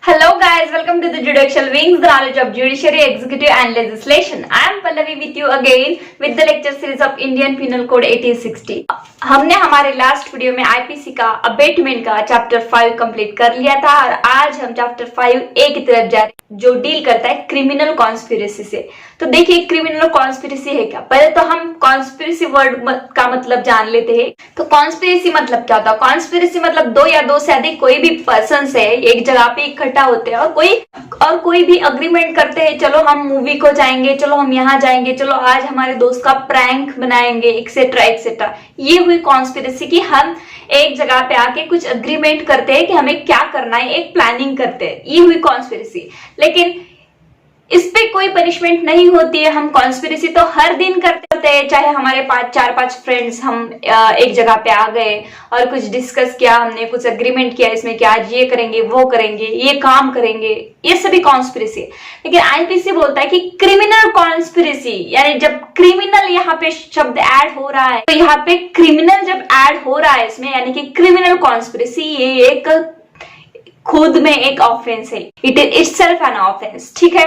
Hello guys, welcome to the Judicial Wings, the knowledge of judiciary, executive and legislation. I am Pallavi with you again with the lecture series of Indian Penal Code 1860. हमने हमारे last video में IPC का abetment का chapter 5 complete कर लिया था और आज हम चैप्टर 5A की तरफ जा रहे हैं जो डील करता है क्रिमिनल कॉन्स्पिरेसी से। तो देखिए क्रिमिनल कॉन्स्पिरेसी है क्या, पहले तो हम कॉन्स्पिरेसी वर्ड का मतलब जान लेते हैं। तो कॉन्स्पिरेसी मतलब क्या होता है? कॉन्स्पिरेसी मतलब दो या दो से अधिक कोई भी पर्सन है एक जगह पे इकट्ठा होते हैं और कोई भी अग्रीमेंट करते हैं, चलो हम मूवी को जाएंगे, चलो हम यहाँ जाएंगे, चलो आज हमारे दोस्त का प्रैंक बनाएंगे, एक्सेट्रा एक्सेट्रा। ये हुई कॉन्स्पिरेसी की हम एक जगह पे आके कुछ अग्रीमेंट करते हैं कि हमें क्या करना है, एक प्लानिंग करते हैं, ये हुई कॉन्स्पिरेसी। लेकिन इस पे कोई पनिशमेंट नहीं होती है। हम कॉन्स्पिरेसी तो हर दिन करते हैं, चाहे हमारे चार पांच फ्रेंड्स हम एक जगह पे आ गए और कुछ डिस्कस किया, हमने कुछ अग्रीमेंट किया इसमें कि आज ये करेंगे, वो करेंगे, ये काम करेंगे, ये सभी कॉन्स्पिरेसी। लेकिन आईपीसी बोलता है कि क्रिमिनल कॉन्स्पिरेसी, यानी जब क्रिमिनल यहाँ पे शब्द ऐड हो रहा है, तो यहाँ पे क्रिमिनल जब ऐड हो रहा है इसमें, यानी कि क्रिमिनल कॉन्स्पिरेसी ये एक खुद में एक ऑफेंस है, it is itself an offence. ठीक है,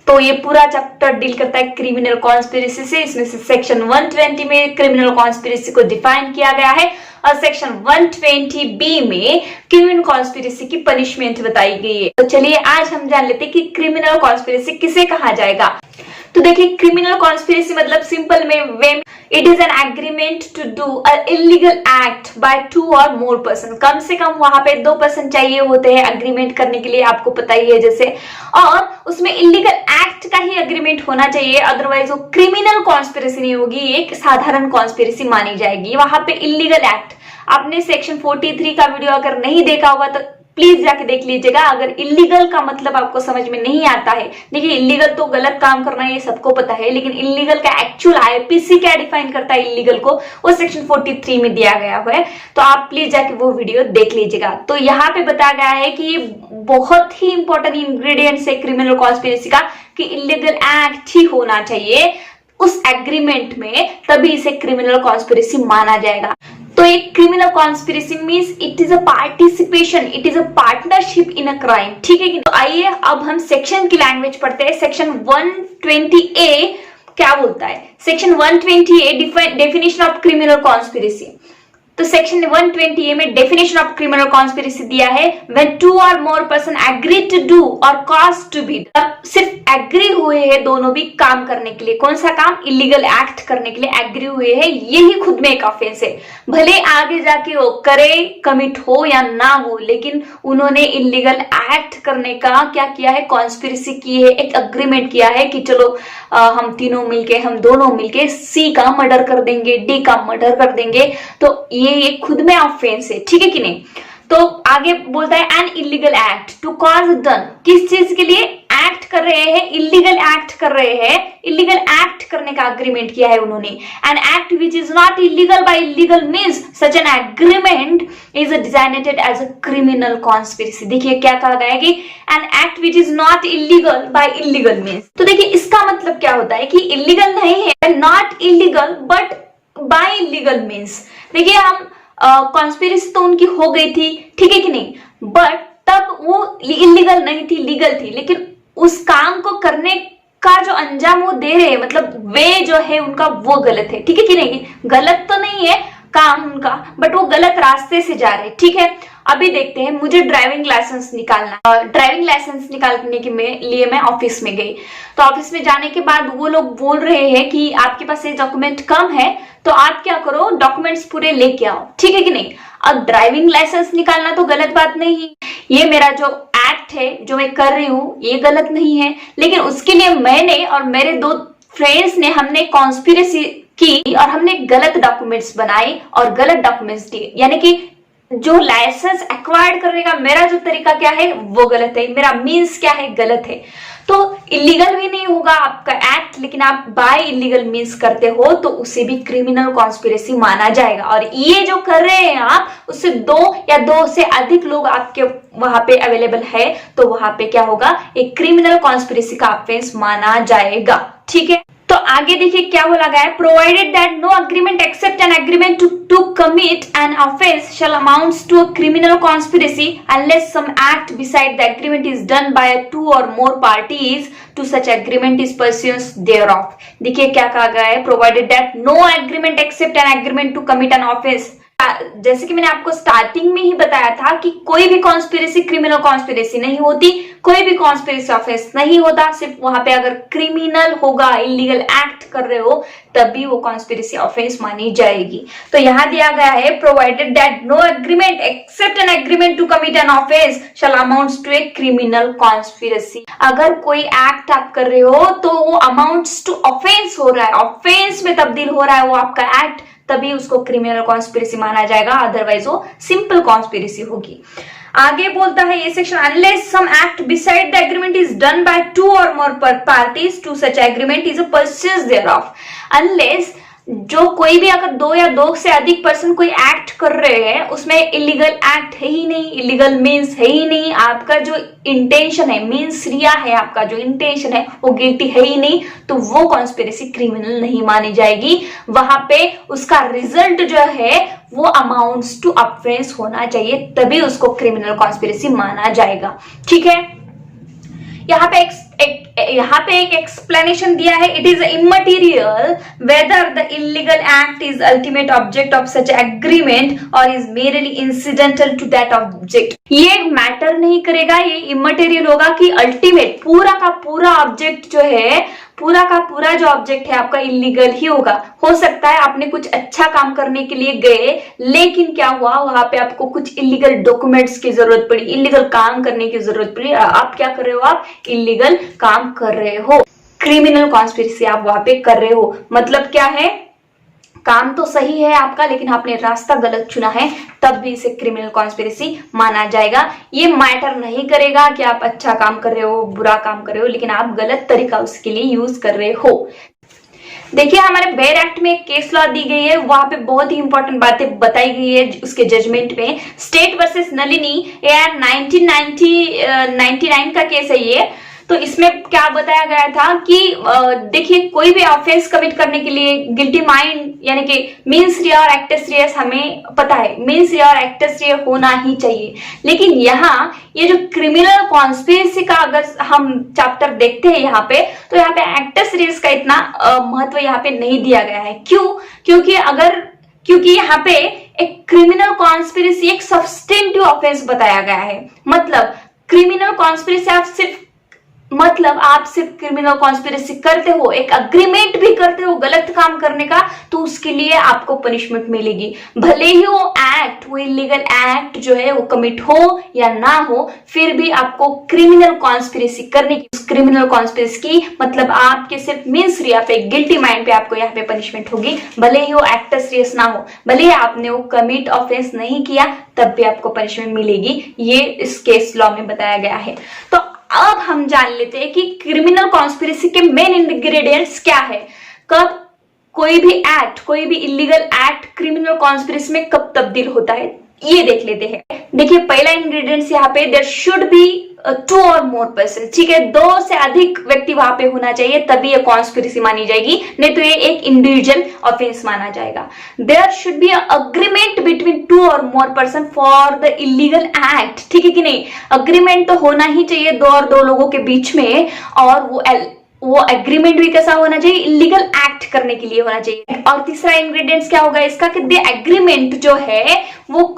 तो ये पूरा चैप्टर डील करता है क्रिमिनल कॉन्स्पिरेसी से। इसमें से सेक्शन 120 में क्रिमिनल कॉन्स्पिरेसी को डिफाइन किया गया है और सेक्शन 120B में क्रिमिनल कॉन्स्पिरेसी की पनिशमेंट बताई गई है। तो चलिए आज हम जान लेते हैं कि क्रिमिनल कॉन्स्पिरेसी किसे कहा जाएगा। तो देखिए क्रिमिनल कॉन्स्पिरेसी मतलब सिंपल में way it is an agreement to do a illegal act by 2 or more person. कम से कम वहां पे 2 पर्सन चाहिए होते हैं एग्रीमेंट करने के लिए, आपको पता ही है जैसे, और उसमें इलीगल एक्ट का ही एग्रीमेंट होना चाहिए, अदरवाइज वो क्रिमिनल कॉन्स्पिरेसी नहीं होगी, एक साधारण कॉन्स्पिरेसी मानी जाएगी। वहां पे इलीगल एक्ट, आपने सेक्शन 43 का वीडियो अगर नहीं देखा होगा तो प्लीज जाके देख लीजिएगा। अगर इलीगल का मतलब आपको समझ में नहीं आता है, देखिए इलीगल तो गलत काम करना है ये सबको पता है, लेकिन इलीगल का एक्चुअल आईपीसी क्या डिफाइन करता है इलीगल को, वो सेक्शन 43 में दिया गया है, तो आप प्लीज जाके वो वीडियो देख लीजिएगा। तो यहाँ पे बताया गया है कि ये बहुत ही इंपॉर्टेंट इंग्रेडिएंट्स है क्रिमिनल कॉन्स्पिरेसी का कि इलीगल एक्ट ही होना चाहिए उस एग्रीमेंट में, तभी इसे क्रिमिनल कॉन्स्पिरेसी माना जाएगा। तो एक criminal conspiracy means it is a participation, it is a partnership in a crime. ठीक है कि तो आइए अब हम सेक्शन की लैंग्वेज पढ़ते हैं। सेक्शन 120A क्या बोलता है? Section 120A definition of criminal conspiracy. तो सेक्शन 120A में डेफिनेशन ऑफ क्रिमिनल कॉन्स्पिरेसी दिया है when 2 or more person agree to do or cause to be. सिर्फ एग्री हुए हैं दोनों भी काम करने के लिए, कौन सा काम? इलीगल एक्ट करने के लिए एग्री हुए हैं, यही खुद में एक ऑफेंस है। भले आगे जाके वो करे, कमिट हो या ना हो, लेकिन उन्होंने इलीगल एक्ट करने का क्या किया है? कॉन्स्पिरेसी की है, एक अग्रीमेंट किया है कि चलो हम दोनों मिलके सी का मर्डर कर देंगे, डी का मर्डर कर देंगे, तो ये खुद में ऑफेंस है। ठीक है कि नहीं? तो आगे बोलता है an illegal act to cause done, किस चीज के लिए एक्ट कर रहे हैं? इलीगल एक्ट कर रहे हैं, इलीगल एक्ट करने का एग्रीमेंट किया है उन्होंने। An act which is not illegal by illegal means such an agreement is designated as a criminal conspiracy. देखिए क्या कहा गया है कि an act which is not illegal by illegal means. तो देखिए इसका मतलब क्या होता है कि इलीगल नहीं है, not illegal but by illegal means. देखिए हम कॉन्स्पिरेसी तो उनकी हो गई थी, ठीक है कि नहीं, बट तब वो इलीगल नहीं थी, लीगल थी, लेकिन उस काम को करने का जो अंजाम वो दे रहे हैं, मतलब वे जो है उनका वो गलत है। ठीक है कि नहीं? गलत तो नहीं है काम उनका, बट वो गलत रास्ते से जा रहे हैं। ठीक है, अभी देखते हैं, मुझे ड्राइविंग लाइसेंस निकालना, ड्राइविंग लाइसेंस निकालने के लिए मैं ऑफिस में गई। तो ऑफिस में जाने के बाद वो लोग बोल रहे हैं कि आपके पास ये डॉक्यूमेंट कम है, तो आप क्या करो, डॉक्यूमेंट्स पूरे लेके आओ। ठीक है कि नहीं? अब ड्राइविंग लाइसेंस निकालना तो गलत बात नहीं है, ये मेरा जो एक्ट है जो मैं कर रही हूँ ये गलत नहीं है, लेकिन उसके लिए मैंने और मेरे 2 फ्रेंड्स ने हमने कॉन्स्पिरेसी की और हमने गलत डॉक्यूमेंट्स बनाए और गलत डॉक्यूमेंट्स दिए, यानी कि जो लाइसेंस एक्वायर्ड करने का मेरा जो तरीका क्या है वो गलत है, मेरा मीन्स क्या है गलत है। तो इलीगल भी नहीं होगा आपका एक्ट, लेकिन आप बाय इलीगल मीन्स करते हो तो उसे भी क्रिमिनल कॉन्स्पिरेसी माना जाएगा। और ये जो कर रहे हैं आप, उससे 2 या 2 से अधिक लोग आपके वहां पे अवेलेबल है, तो वहां पे क्या होगा, एक क्रिमिनल कॉन्स्पिरेसी का ऑफेंस माना जाएगा। ठीक है, तो आगे देखिए क्या बोला गया है, provided that no agreement except an agreement to commit an offence shall amounts to a criminal conspiracy unless some act beside the agreement is done by 2 or more parties to such agreement is pursuance thereof। देखिए क्या कहा गया है, provided that no agreement except an agreement to commit an offence. जैसे कि मैंने आपको starting में ही बताया था कि कोई भी कॉन्स्पिरेसी क्रिमिनल कॉन्स्पिरेसी नहीं होती, कोई भी कॉन्स्पिरेसी ऑफेंस नहीं होता, सिर्फ वहां पे अगर क्रिमिनल होगा, इलीगल एक्ट कर रहे हो, तभी वो कॉन्स्पिरेसी ऑफेंस मानी जाएगी। तो यहां दिया गया है, provided that no agreement except an agreement to commit an offence shall amounts to a criminal conspiracy. अगर कोई एक्ट आप कर रहे हो तो वो अमाउंट्स टू ऑफेंस हो रहा है, ऑफेंस में तब्दील हो रहा है वो आपका एक्ट, तभी उसको क्रिमिनल कॉन्स्पिरेसी माना जाएगा, अदरवाइज वो सिंपल कॉन्स्पिरेसी होगी। आगे बोलता है ये section, unless some act beside the agreement is done by 2 or more parties to such agreement is a pursuance thereof। Unless जो कोई भी अगर 2 या 2 से अधिक पर्सन कोई एक्ट कर रहे हैं, उसमें इलीगल एक्ट है ही नहीं, इलीगल मीन्स है ही नहीं, आपका जो इंटेंशन है, मीन्स रिया है, आपका जो इंटेंशन है वो गिल्टी है ही नहीं, तो वो कॉन्स्पिरेसी क्रिमिनल नहीं मानी जाएगी। वहां पे उसका रिजल्ट जो है वो अमाउंट्स टू ऑफेंस होना चाहिए, तभी उसको क्रिमिनल कॉन्स्पिरेसी माना जाएगा। ठीक है, यहाँ पे एक एक्सप्लेनेशन दिया है, it is immaterial whether the illegal act is ultimate object of such agreement और is merely incidental to that object. ये मैटर नहीं करेगा, ये इमटेरियल होगा कि अल्टीमेट पूरा का पूरा ऑब्जेक्ट जो है, पूरा का पूरा जो ऑब्जेक्ट है आपका इलीगल ही होगा। हो सकता है आपने कुछ अच्छा काम करने के लिए गए, लेकिन क्या हुआ, वहां पे आपको कुछ इलीगल डॉक्यूमेंट्स की जरूरत पड़ी, इलीगल काम करने की जरूरत पड़ी, आप क्या कर रहे हो, आप इलीगल काम कर रहे हो, क्रिमिनल कॉन्स्पिरेसी आप वहां पे कर रहे हो। मतलब क्या है, काम तो सही है आपका, लेकिन आपने रास्ता गलत चुना है, तब भी इसे क्रिमिनल कॉन्स्पिरेसी माना जाएगा। ये मैटर नहीं करेगा कि आप अच्छा काम कर रहे हो, बुरा काम कर रहे हो, लेकिन आप गलत तरीका उसके लिए यूज कर रहे हो। देखिए हमारे बेयर एक्ट में केस लॉ दी गई है, वहां पे बहुत ही इंपॉर्टेंट बातें बताई गई है उसके जजमेंट में। स्टेट वर्सेस नलिनी, यार 1999 का केस है ये। तो इसमें क्या बताया गया था कि देखिए कोई भी ऑफेंस कमिट करने के लिए गिल्टी माइंड यानी कि मीन्स रिया और एक्टस रियस, हमें पता है मीन्स रिया और एक्टस रिया होना ही चाहिए, लेकिन यहाँ ये जो क्रिमिनल कॉन्स्पिरेसी का अगर हम चैप्टर देखते हैं यहाँ पे, तो यहाँ पे एक्टस रियस का इतना महत्व यहाँ पे नहीं दिया गया है। क्यों? क्योंकि यहाँ पे एक क्रिमिनल कॉन्स्पिरेसी एक सब्सटेंटिव ऑफेंस बताया गया है। मतलब क्रिमिनल कॉन्स्पिरेसी आप सिर्फ क्रिमिनल कॉन्स्पिरेसी करते हो, एक अग्रीमेंट भी करते हो गलत काम करने का, तो उसके लिए आपको पनिशमेंट मिलेगी। भले ही वो इलीगल एक्ट जो है वो कमिट हो या ना हो, फिर भी आपको क्रिमिनल कॉन्स्पिरेसी करने की, क्रिमिनल कॉन्स्पिरेसी की मतलब आपके सिर्फ मीन्स रिया पे, गिल्टी माइंड पे आपको यहाँ पे पनिशमेंट होगी। भले ही वो एक्टस रियस ना हो, भले ही आपने वो कमिट ऑफेंस नहीं किया, तब भी आपको पनिशमेंट मिलेगी। ये इस केस लॉ में बताया गया है। तो अब हम जान लेते हैं कि क्रिमिनल कॉन्स्पिरेसी के मेन इंग्रेडिएंट्स क्या है, कब कोई भी इलीगल एक्ट क्रिमिनल कॉन्स्पिरेसी में कब तब्दील होता है, ये देख लेते हैं। देखिए पहला इंग्रेडिएंट्स यहाँ पे, there should be 2 or more persons। ठीक है, 2 से अधिक व्यक्ति वहां पे होना चाहिए, तभी ये कॉन्स्पिरेसी मानी जाएगी, नहीं तो ये एक इंडिविजुअल ऑफेंस माना जाएगा। There should be agreement between 2 or more person for the illegal act. ठीक है कि नहीं, अग्रीमेंट तो होना ही चाहिए 2 और 2 लोगों के बीच में, और वो एग्रीमेंट भी कैसा होना चाहिए, इलीगल एक्ट करने के लिए होना चाहिए। और तीसरा इंग्रेडिएंट्स क्या होगा इसका, कि द एग्रीमेंट जो है वो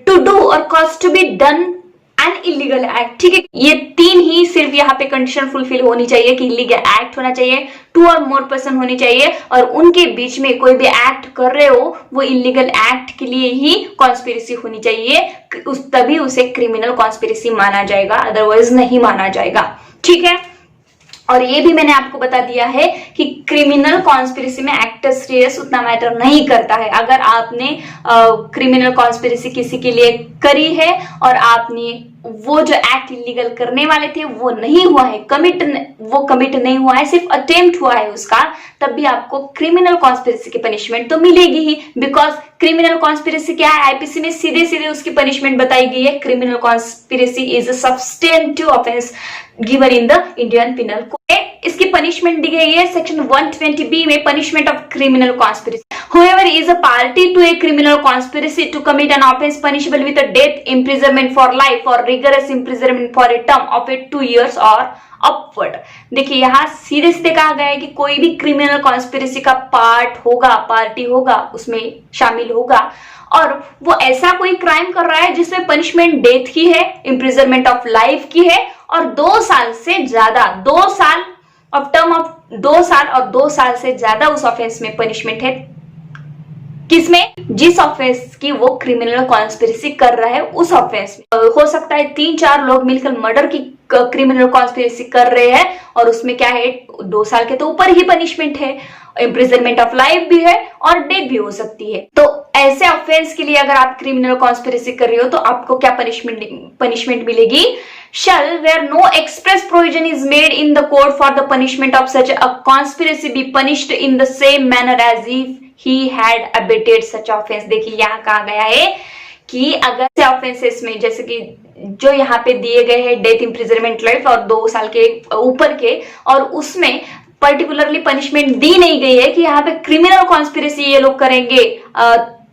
to do or cause to be done an illegal act. ठीक है, ये 3 ही सिर्फ यहाँ पे कंडीशन फुलफिल होनी चाहिए कि इलीगल एक्ट होना चाहिए, 2 or more person होनी चाहिए, और उनके बीच में कोई भी एक्ट कर रहे हो वो इलीगल एक्ट के लिए ही कॉन्स्पिरेसी होनी चाहिए, तभी उसे क्रिमिनल कॉन्स्पिरेसी माना जाएगा, अदरवाइज नहीं माना जाएगा। ठीक है, और ये भी मैंने आपको बता दिया है कि क्रिमिनल कॉन्स्पिरेसी में एक्टस रियस उतना मैटर नहीं करता है। अगर आपने क्रिमिनल कॉन्स्पिरेसी किसी के लिए करी है और आपने वो जो एक्ट इलीगल करने वाले थे वो नहीं हुआ है, कमिट नहीं हुआ है, सिर्फ अटेम्प्ट हुआ है उसका, तब भी आपको क्रिमिनल कॉन्स्पिरेसी की पनिशमेंट तो मिलेगी ही। बिकॉज क्रिमिनल कॉन्स्पिरेसी क्या है, आईपीसी में सीधे उसकी पनिशमेंट बताई गई है, criminal conspiracy is a substantive offence given in the Indian penal code. इसकी पनिशमेंट दी गई है सेक्शन 120B में, punishment of criminal conspiracy. Whoever is a party to a criminal conspiracy to commit an offense punishable with a death, imprisonment for life or rigorous imprisonment for a term of 2 years or upward। देखिए यहाँ सीधे सीधे कहा गया है कि कोई भी क्रिमिनल कॉन्स्पिरेसी का पार्ट होगा, पार्टी होगा, उसमें शामिल होगा और वो ऐसा कोई क्राइम कर रहा है जिसमें पनिशमेंट डेथ की है, इम्प्रिजनमेंट ऑफ लाइफ की है और 2 साल से ज्यादा, 2 साल ऑफ टर्म ऑफ 2 साल और 2 साल से ज्यादा उस ऑफेंस में पनिशमेंट है। किसमें? जिस ऑफेंस की वो क्रिमिनल कॉन्स्पिरेसी कर रहा है उस ऑफेंस में। हो सकता है 3-4 लोग मिलकर मर्डर की क्रिमिनल कॉन्स्पिरेसी कर रहे हैं और उसमें क्या है, 2 साल के तो ऊपर ही पनिशमेंट है, इम्प्रिजनमेंट ऑफ लाइफ भी है और डेथ भी हो सकती है। तो ऐसे ऑफेंस के लिए अगर आप क्रिमिनल कॉन्स्पिरेसी कर रहे हो तो आपको क्या पनिशमेंट मिलेगी? Shall where no express provision is made in the code for the punishment of such a conspiracy be punished in the same manner as if he had abetted such offense। देखिए यहाँ कहा गया है कि अगर से offences में, जैसे कि जो यहाँ पे दिए गए हैं डेथ, इम्प्रिजनमेंट, लाइफ और 2 साल के ऊपर के, और उसमें पर्टिकुलरली पनिशमेंट दी नहीं गई है कि यहाँ पे क्रिमिनल कॉन्स्पिरेसी ये लोग करेंगे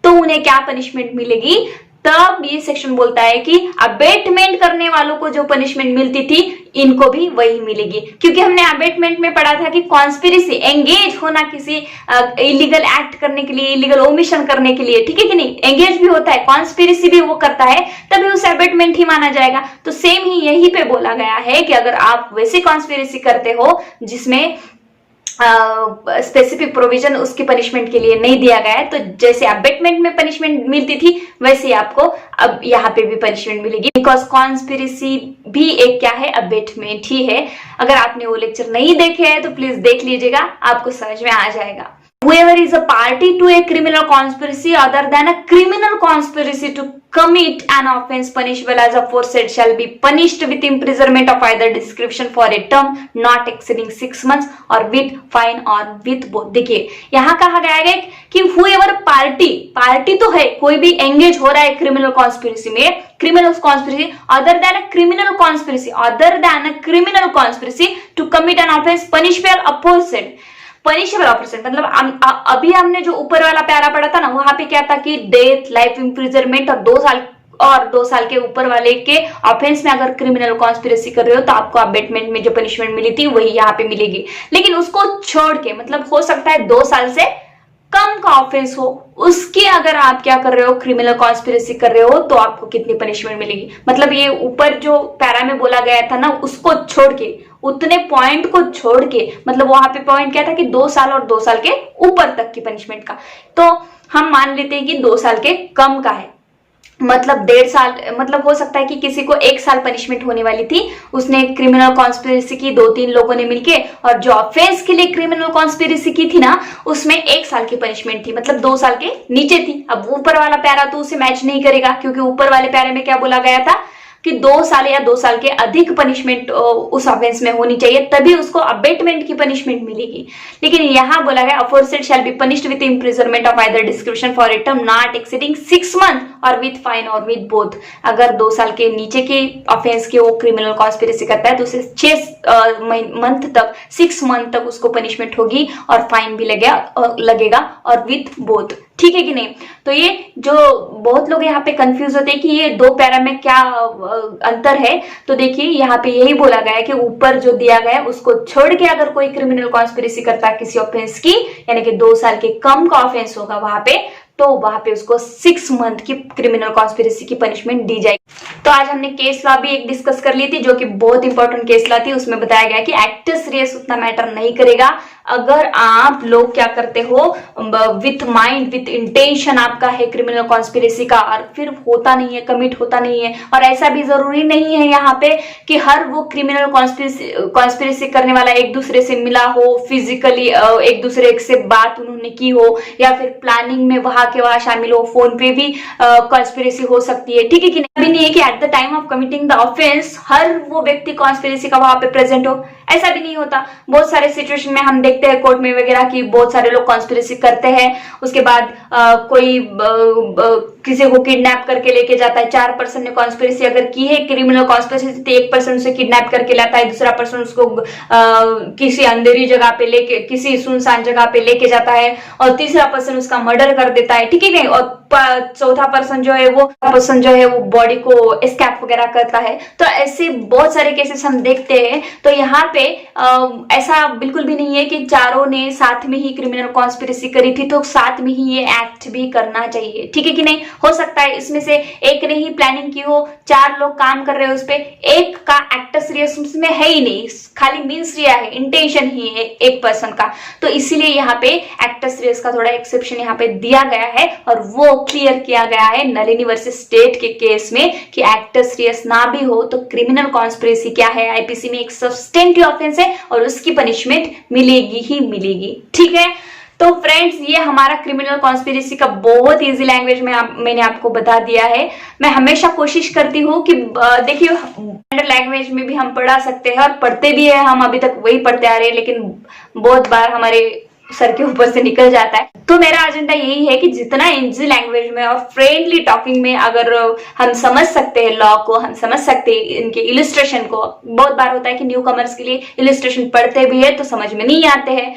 तो उन्हें क्या पनिशमेंट मिलेगी, तब ये सेक्शन बोलता है कि अबेटमेंट करने वालों को जो पनिशमेंट मिलती थी इनको भी वही मिलेगी। क्योंकि हमने अबेटमेंट में पढ़ा था कि कॉन्स्पिरेसी, एंगेज होना किसी इलीगल एक्ट करने के लिए, इलीगल ओमिशन करने के लिए, ठीक है कि नहीं, एंगेज भी होता है, कॉन्स्पिरेसी भी वो करता है, तभी उसे अबेटमेंट ही माना जाएगा। तो सेम ही यहीं पे बोला गया है कि अगर आप वैसी कॉन्स्पिरेसी करते हो जिसमें स्पेसिफिक प्रोविजन उसकी पनिशमेंट के लिए नहीं दिया गया है, तो जैसे अबेटमेंट में पनिशमेंट मिलती थी वैसे ही आपको अब यहाँ पे भी पनिशमेंट मिलेगी, बिकॉज कॉन्स्पिरेसी भी एक क्या है, अबेटमेंट ही है। अगर आपने वो लेक्चर नहीं देखे हैं तो प्लीज देख लीजिएगा, आपको समझ में आ जाएगा। Whoever is a party to a criminal conspiracy other than a criminal conspiracy to commit an offense punishable as aforesaid shall be punished with imprisonment of either description for a term not exceeding 6 months or with fine or with both। देखिए यहाँ कहा गया है कि whoever party तो है, कोई भी एंगेज हो रहा है क्रिमिनल कॉन्स्पिरेसी में, criminal conspiracy other than a criminal conspiracy to commit an offense punishable aforesaid, punishable offence मतलब अभी हमने जो ऊपर वाला प्यारा पढ़ा था ना, वहां पे क्या था कि डेथ, लाइफ इम्प्रिजनमेंट और 2 साल के ऊपर वाले के ऑफेंस में अगर क्रिमिनल कॉन्स्पिरेसी कर रहे हो तो आपको अबेटमेंट में जो पनिशमेंट मिली थी वही यहाँ पे मिलेगी। लेकिन उसको छोड़ के, मतलब हो सकता है 2 साल से कम का ऑफेंस हो, उसकी अगर आप क्या कर रहे हो, क्रिमिनल कॉन्स्पिरेसी कर रहे हो, तो आपको कितनी पनिशमेंट मिलेगी। मतलब ये ऊपर जो पैरा में बोला गया था ना, उसको छोड़ के, उतने पॉइंट को छोड़ के, मतलब वहां पे पॉइंट क्या था कि 2 साल और 2 साल के ऊपर तक की पनिशमेंट का, तो हम मान लेते हैं कि 2 साल के कम का है, मतलब 1.5 साल, मतलब हो सकता है कि किसी को 1 साल पनिशमेंट होने वाली थी, उसने क्रिमिनल कॉन्स्पिरेसी की 2-3 लोगों ने मिलके, और जो ऑफेंस के लिए क्रिमिनल कॉन्स्पिरेसी की थी ना, उसमें 1 साल की पनिशमेंट थी, मतलब 2 साल के नीचे थी। अब ऊपर वाला प्यारा तो उसे मैच नहीं करेगा, क्योंकि ऊपर वाले प्यारे में क्या बोला गया था कि 2 साल या 2 साल के अधिक पनिशमेंट उस ऑफेंस में होनी चाहिए, तभी उसको अबेटमेंट की पनिशमेंट मिलेगी। लेकिन यहाँ बोला गया aforesaid shall be punished with imprisonment of either description for a term not exceeding 6 month और विद फाइन और विद बोथ। अगर 2 साल के नीचे के ऑफेंस के वो क्रिमिनल कॉन्स्पिरेसी करता है तो उसे 6 मंथ तक, 6 मंथ तक उसको पनिशमेंट होगी और फाइन भी लगेगा और विद बोथ, ठीक है कि नहीं। तो ये जो बहुत लोग यहाँ पे कंफ्यूज होते हैं कि ये 2 पैरा में क्या अंतर है, तो देखिए यहाँ पे यही बोला गया है कि ऊपर जो दिया गया है उसको छोड़ के अगर कोई क्रिमिनल कॉन्स्पिरेसी करता है किसी ऑफेंस की, यानी कि 2 साल के कम का ऑफेंस होगा वहां पे, तो वहां पे उसको 6 मंथ की क्रिमिनल कॉन्स्पिरेसी की पनिशमेंट दी जाएगी। तो आज हमने केस लॉ भी एक डिस्कस कर ली थी, जो कि बहुत इंपॉर्टेंट केस लॉ थी। उसमें बताया गया कि एक्ट सीरियस उतना मैटर नहीं करेगा, अगर आप लोग क्या करते हो विथ माइंड, विथ इंटेंशन आपका है क्रिमिनल कॉन्स्पिरेसी का, और फिर होता नहीं है, कमिट होता नहीं है। और ऐसा भी जरूरी नहीं है यहाँ पे कि हर वो क्रिमिनल कॉन्स्पिरेसी करने वाला एक दूसरे से मिला हो, फिजिकली एक दूसरे से बात उन्होंने की हो, या फिर प्लानिंग में वहां के वहां शामिल हो, फोन पे भी कॉन्स्पिरेसी हो सकती है, ठीक है कि नहीं। नहीं है कि at the time of committing the offence हर वो व्यक्ति कॉन्स्पिरेसी का वहां पे प्रेजेंट हो, ऐसा भी नहीं होता। बहुत सारे सिचुएशन में हम देखते हैं कोर्ट में वगैरह कि बहुत सारे लोग कॉन्स्पिरेसी करते हैं, उसके बाद कोई किसी को किडनैप करके लेके जाता है, 4 पर्सन ने कॉन्स्पिरेसी अगर की है, क्रिमिनल कॉन्स्पिरेसी, तो 1 पर्सन उसे किडनैप करके लाता है, दूसरा पर्सन उसको किसी अंधेरी जगह पे लेके, किसी सुनसान जगह पे लेके जाता है, और तीसरा पर्सन उसका मर्डर कर देता है, ठीक है नहीं, और चौथा पर्सन जो है वो बॉडी को एस्केप वगैरह करता है। तो ऐसे बहुत सारे केसेस हम देखते हैं। तो यहाँ पे ऐसा बिल्कुल भी नहीं है कि चारों ने साथ में ही क्रिमिनल कॉन्स्पिरेसी करी थी तो साथ में ही ये एक्ट भी करना चाहिए, ठीक है कि नहीं। हो सकता है इसमें से एक ने ही प्लानिंग की हो, 4 लोग काम कर रहे हो उस पे, एक का एक्टस रियस उसमें है ही नहीं, खाली मीन्स रिया है, इंटेंशन ही है एक पर्सन का। तो इसीलिए यहाँ पे एक्टस रियस का थोड़ा एक्सेप्शन यहाँ पे दिया गया है और वो क्लियर किया गया है नलिनी वर्सेस स्टेट के केस में कि एक्टस रियस ना भी हो तो क्रिमिनल कॉन्स्पिरेसी क्या है, आईपीसी में एक सब्सटेंटिव ऑफेंस है और उसकी पनिशमेंट मिलेगी ही मिलेगी, ठीक है। तो फ्रेंड्स, ये हमारा क्रिमिनल कॉन्स्पिरेसी का बहुत इजी लैंग्वेज में मैंने आपको बता दिया है। मैं हमेशा कोशिश करती हूँ कि देखिए लैंग्वेज में भी हम पढ़ा सकते हैं और पढ़ते भी है, हम अभी तक वही पढ़ते आ रहे हैं, लेकिन बहुत बार हमारे सर के ऊपर से निकल जाता है। तो मेरा एजेंडा यही है कि जितना इजी लैंग्वेज में और फ्रेंडली टॉकिंग में अगर हम समझ सकते हैं लॉ को, हम समझ सकते हैं इनके इलिस्ट्रेशन को। बहुत बार होता है कि न्यू कमर्स के लिए इलिस्ट्रेशन पढ़ते भी है तो समझ में नहीं आते हैं,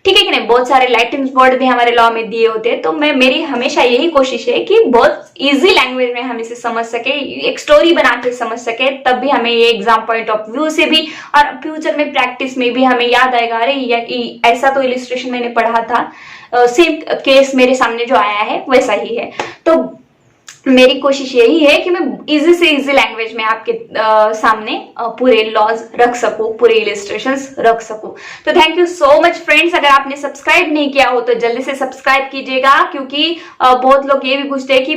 ठीक है कि नहीं। बहुत सारे लाइटिंग वर्ड भी हमारे लॉ में दिए होते हैं। तो मेरी हमेशा यही कोशिश है कि बहुत इजी लैंग्वेज में हम इसे समझ सके, एक स्टोरी बना के समझ सके, तब भी हमें ये एग्जाम पॉइंट ऑफ व्यू से भी और फ्यूचर में प्रैक्टिस में भी हमें याद आएगा, अरे ऐसा तो इलिस्ट्रेशन मैंने पढ़ा था, सेम केस मेरे सामने जो आया है वैसा ही है। तो मेरी कोशिश यही है कि मैं इजी से इजी लैंग्वेज में आपके सामने पूरे लॉज रख सकूं, पूरे इलिस्ट्रेशंस रख सकूं। तो thank you so much friends. अगर आपने सब्सक्राइब नहीं किया हो तो जल्दी से सब्सक्राइब कीजिएगा, क्योंकि बहुत लोग ये भी पूछते हैं कि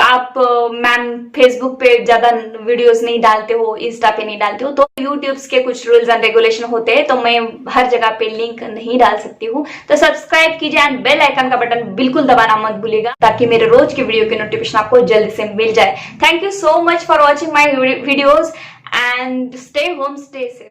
आप मैम फेसबुक पे ज्यादा वीडियोस नहीं डालते हो, इंस्टा पे नहीं डालते हो। तो यूट्यूब के कुछ रूल्स एंड रेगुलेशन होते हैं, तो मैं हर जगह पे लिंक नहीं डाल सकती हूँ। तो सब्सक्राइब कीजिए एंड बेल आइकन का बटन बिल्कुल दबाना मत भूलिएगा, ताकि मेरे रोज के वीडियो की नोटिफिकेशन आपको जल्दी से मिल जाए। Thank you so much for watching my videos and stay home, stay safe.